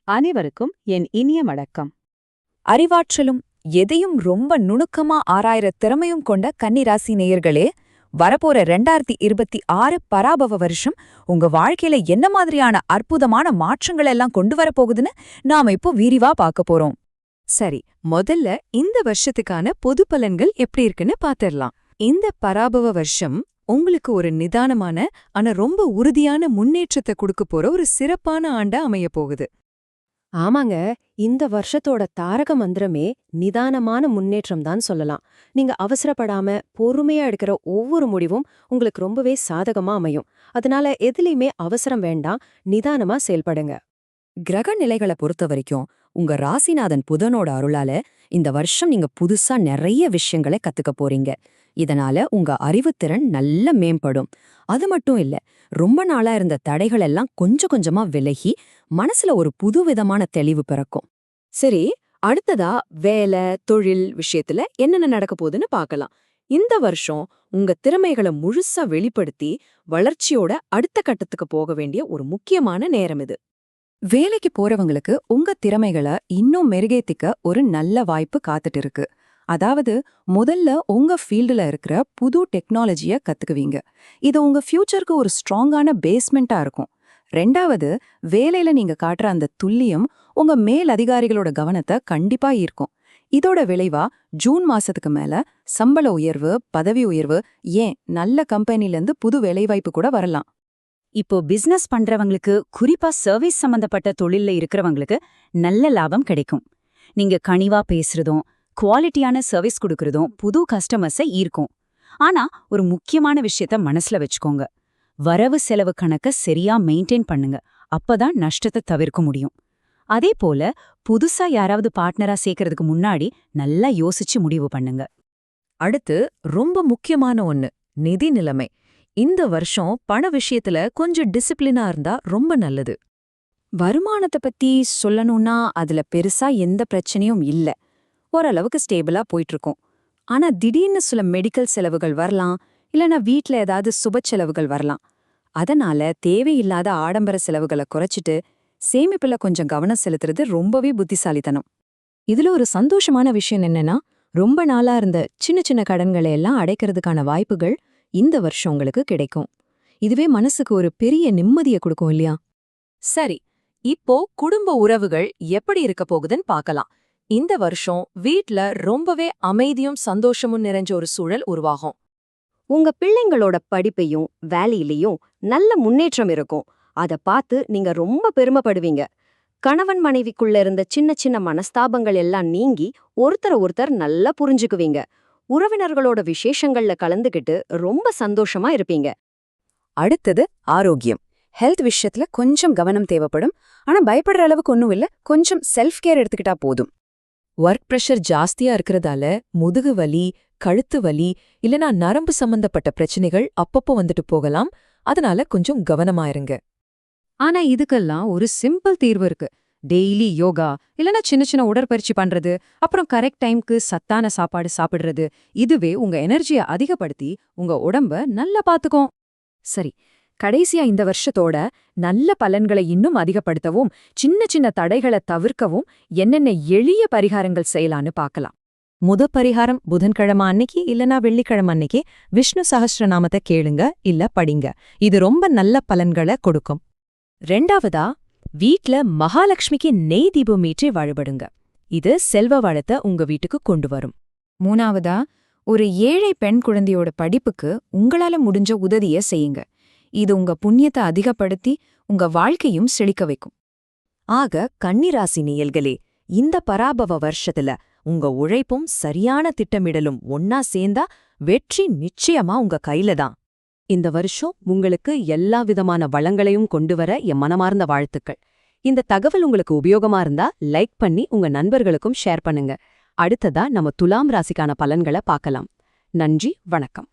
அனைவருக்கும் என் இனிய வணக்கம். அறிவாற்றலும் எதையும் ரொம்ப நுணுக்கமா ஆராயிற திறமையும் கொண்ட கன்னிராசி நேயர்களே, வரப்போற 2026 பராபவ வருஷம் உங்க வாழ்க்கையில என்ன மாதிரியான அற்புதமான மாற்றங்கள் எல்லாம் கொண்டு வரப்போகுதுன்னு நாம இப்போ விரிவா பார்க்க போறோம். சரி, முதல்ல இந்த வருஷத்துக்கான பொது பலன்கள் எப்படி இருக்குன்னு பாத்திரலாம். இந்த பராபவ வருஷம் உங்களுக்கு ஒரு நிதானமான ஆனா ரொம்ப உறுதியான முன்னேற்றத்தை கொடுக்க போற ஒரு சிறப்பான ஆண்டா அமைய போகுது. ஆமாங்க, இந்த வருஷத்தோட தாரக மந்திரமே நிதானமான முன்னேற்றம் தான் சொல்லலாம். நீங்க அவசரப்படாம பொறுமையா எடுக்கிற ஒவ்வொரு முடிவும் உங்களுக்கு ரொம்பவே சாதகமா அமையும். அதனால எதுலயுமே அவசரம் வேண்டாம், நிதானமா செயல்படுங்க. கிரக நிலைகளை பொறுத்த வரைக்கும் உங்க ராசிநாதன் புதனோட அருளால இந்த வருஷம் நீங்க புதுசா நிறைய விஷயங்களை கத்துக்க போறீங்க. இதனால உங்க அறிவுத்திறன் நல்ல மேம்படும். அது மட்டும் இல்ல, ரொம்ப நாளா இருந்த தடைகள் எல்லாம் கொஞ்சம் கொஞ்சமா விலகி மனசுல ஒரு புதுவிதமான தெளிவு பிறக்கும். சரி, அடுத்ததா வேலை தொழில் விஷயத்துல என்னென்ன நடக்க போகுதுன்னு பார்க்கலாம். இந்த வருஷம் உங்க திறமைகளை முழுசா வெளிப்படுத்தி வளர்ச்சியோட அடுத்த கட்டத்துக்கு போக வேண்டிய ஒரு முக்கியமான நேரம் இது. வேலைக்கு போறவங்களுக்கு உங்க திறமைகளை இன்னும் மெருகேத்திக்க ஒரு நல்ல வாய்ப்பு காத்துட்டு இருக்கு. அதாவது முதல்ல உங்க ஃபீல்டுல இருக்கிற புது டெக்னாலஜிய கத்துக்குவீங்க. இது உங்க ஃபியூச்சருக்கு ஒரு ஸ்ட்ராங்கான பேஸ்மெண்டா இருக்கும். ரெண்டாவது, வேலையில நீங்க காட்டுற அந்த துல்லியம் உங்க மேல் அதிகாரிகளோட கவனத்தை கண்டிப்பா ஈர்க்கும். இதோட விளைவா ஜூன் மாசத்துக்கு மேல சம்பள உயர்வு, பதவி உயர்வு, ஏன் நல்ல கம்பெனில இருந்து புது வேலைவாய்ப்பு கூட வரலாம். இப்போ பிசினஸ் பண்றவங்களுக்கு, குறிப்பா சர்வீஸ் சம்பந்தப்பட்ட தொழில்ல இருக்கிறவங்களுக்கு நல்ல லாபம் கிடைக்கும். நீங்க கனிவா பேசுறதும் குவாலிட்டியான சர்வீஸ் கொடுக்கறதும் புது கஸ்டமர்ஸை ஈர்க்கும். ஆனா ஒரு முக்கியமான விஷயத்த மனசுல வச்சுக்கோங்க. வரவு செலவு கணக்க சரியா மெயின்டைன் பண்ணுங்க. அப்பதான் நஷ்டத்தை தவிர்க்க முடியும். அதே போல புதுசா யாராவது பார்ட்னரா சேர்க்கறதுக்கு முன்னாடி நல்லா யோசிச்சு முடிவு பண்ணுங்க. அடுத்து ரொம்ப முக்கியமான ஒண்ணு, நிதி நிலைமை. இந்த வருஷம் பண விஷயத்துல கொஞ்சம் டிசிப்ளினா இருந்தா ரொம்ப நல்லது. வருமானத்தை பத்தி சொல்லணும்னா அதுல பெருசா எந்த பிரச்சனையும் இல்ல. ஓரளவுக்கு ஸ்டேபிளா போயிட்டு இருக்கும். ஆனா திடீர்னு சில மெடிக்கல் செலவுகள் வரலாம், இல்லனா வீட்ல ஏதாவது சுப செலவுகள் வரலாம். அதனால தேவையில்லாத ஆடம்பர செலவுகளை குறைச்சிட்டு சேமிப்புல கொஞ்சம் கவனம் செலுத்துறது ரொம்பவே புத்திசாலித்தனம். இதுல ஒரு சந்தோஷமான விஷயம் என்னன்னா, ரொம்ப நாளா இருந்த சின்ன சின்ன கடன்களை எல்லாம் அடைக்கிறதுக்கான வாய்ப்புகள் இந்த வருஷம் உங்களுக்கு கிடைக்கும். இதுவே மனசுக்கு ஒரு பெரிய நிம்மதியை கொடுக்கும் இல்லையா? சரி, இப்போ குடும்ப உறவுகள் எப்படி இருக்க போகுதுன்னு பார்க்கலாம். இந்த வருஷம் வீட்ல ரொம்பவே அமைதியும் சந்தோஷமும் நிறைஞ்ச ஒரு சூழல் உருவாகும். உங்க பிள்ளைங்களோட படிப்பையும் வேலையிலையும் நல்ல முன்னேற்றம் இருக்கும். அத பார்த்து நீங்க ரொம்ப பெருமைப்படுவீங்க. கணவன் மனைவிக்குள்ள இருந்த சின்ன சின்ன மனஸ்தாபங்கள் எல்லாம் நீங்கி ஒருத்தர் நல்லா புரிஞ்சுக்குவீங்க. உறவினர்களோட விசேஷங்கள்ல கலந்துகிட்டு ரொம்ப சந்தோஷமா இருப்பீங்க. அடுத்தது ஆரோக்கியம். ஹெல்த் விஷயத்துல கொஞ்சம் கவனம் தேவைப்படும். ஆனா பயப்படுற அளவுக்கு ஒன்றும் இல்ல, கொஞ்சம் செல்ஃப் கேர் எடுத்துக்கிட்டா போதும். ஒர்க் ப்ரெஷர் ஜாஸ்தியா இருக்கிறதால முதுகு வலி, கழுத்து வலி, இல்லனா நரம்பு சம்பந்தப்பட்ட பிரச்சனைகள் அப்பப்போ வந்துட்டு போகலாம். அதனால கொஞ்சம் கவனமா இருங்க. ஆனா இதுக்கெல்லாம் ஒரு சிம்பிள் தீர்வு இருக்கு. டெய்லி யோகா, இல்லனா சின்ன சின்ன உடற்பயிற்சி பண்றது, அப்புறம் கரெக்ட் டைம்க்கு சத்தான சாப்பாடு சாப்பிடுறது. இதுவே உங்க எனர்ஜியை அதிகப்படுத்தி உங்க உடம்ப நல்லா பாத்துக்கும். சரி, கடைசியா இந்த வருஷத்தோட நல்ல பலன்களை இன்னும் அதிகப்படுத்தவும் சின்ன சின்ன தடைகளை தவிர்க்கவும் என்னென்ன எளிய பரிகாரங்கள் செய்யலான்னு பார்க்கலாம். பரிகாரம் புதன்கிழமை அன்னைக்கு இல்லனா வெள்ளிக்கிழமை அன்னைக்கு விஷ்ணு சஹஸ்ரநாமத்தை கேளுங்க இல்ல படிங்க. இது ரொம்ப நல்ல பலன்களை கொடுக்கும். ரெண்டாவதா, வீட்ல மகாலட்சுமிக்கு நெய் தீபம் ஏற்றி வழிபடுங்க. இது செல்வ வளத்தை உங்க வீட்டுக்கு கொண்டு வரும். மூணாவதா, ஒரு ஏழை பெண் குழந்தையோட படிப்புக்கு உங்களால முடிஞ்ச உதவிய செய்யுங்க. இது உங்க புண்ணியத்தை அதிகப்படுத்தி உங்க வாழ்க்கையும் செழிக்க வைக்கும். ஆக கன்னிராசி நேயர்களே, இந்த பராபவ வருஷத்துல உங்க உழைப்பும் சரியான திட்டமிடலும் ஒன்னா சேர்ந்தா வெற்றி நிச்சயமா உங்க கையில தான். இந்த வருஷம் உங்களுக்கு எல்லா விதமான வளங்களையும் கொண்டு வர என் மனமார்ந்த வாழ்த்துக்கள். இந்த தகவல் உங்களுக்கு உபயோகமா இருந்தா லைக் பண்ணி உங்க நண்பர்களுக்கும் ஷேர் பண்ணுங்க. அடுத்ததா நம்ம துலாம் ராசிக்கான பலன்களை பார்க்கலாம். நன்றி, வணக்கம்.